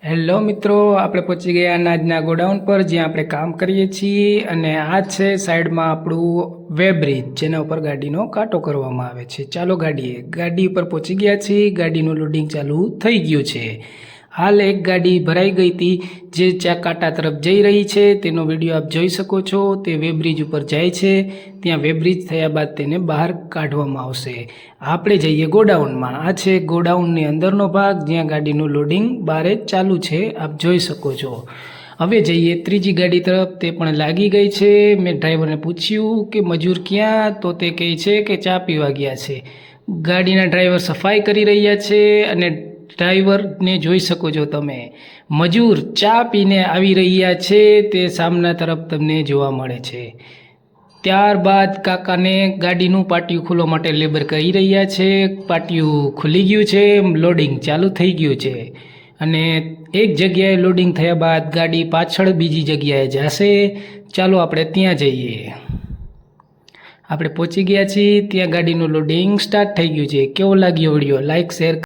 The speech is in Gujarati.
હેલો મિત્રો, આપણે પહોંચી ગયા અનાજના ગોડાઉન પર જ્યાં આપણે કામ કરીએ છીએ અને આ છે સાઈડમાં આપણું વેબ્રિજ જેના ઉપર ગાડીનો કાંટો કરવામાં આવે છે. ચાલો ગાડી ઉપર પહોંચી ગયા છીએ. ગાડીનું લોડિંગ ચાલુ થઈ ગયું છે. હાલ એક ગાડી ભરાઈ ગઈ હતી જે કાંટા તરફ જઈ રહી છે. તેનો વિડીયો આપ જોઈ શકો છો. તે વેબ્રિજ ઉપર જાય છે. ત્યાં વેબ્રિજ થયા બાદ તેને બહાર કાઢવામાં આવશે. આપણે જઈએ ગોડાઉનમાં. આ છે ગોડાઉનની અંદરનો ભાગ જ્યાં ગાડીનું લોડિંગ બહાર ચાલુ છે, આપ જોઈ શકો છો. હવે જઈએ ત્રીજી ગાડી તરફ. તે પણ લાગી ગઈ છે. મેં ડ્રાઈવરને પૂછ્યું કે મજૂર ક્યાં, તો તે કહે છે કે ચા પીવા ગયા છે. ગાડીના ડ્રાઈવર સફાઈ કરી રહ્યા છે અને ડ્રાઈવરને જોઈ શકો છો તમે. મજૂર ચા પીને આવી રહ્યા છે તે સામના તરફ તમને જોવા મળે છે. ત્યારબાદ કાકાને ગાડીનું પાટિયું ખોલવા માટે લેબર કરી રહ્યા છે. પાટિયું ખુલી ગયું છે, લોડિંગ ચાલુ થઈ ગયું છે અને એક જગ્યાએ લોડિંગ થયા બાદ ગાડી પાછળ બીજી જગ્યાએ જશે. ચાલો આપણે ત્યાં જઈએ. આપણે પહોંચી ગયા છીએ. ત્યાં ગાડીનું લોડિંગ સ્ટાર્ટ થઈ ગયું છે. કેવો લાગ્યો વિડીયો? Like share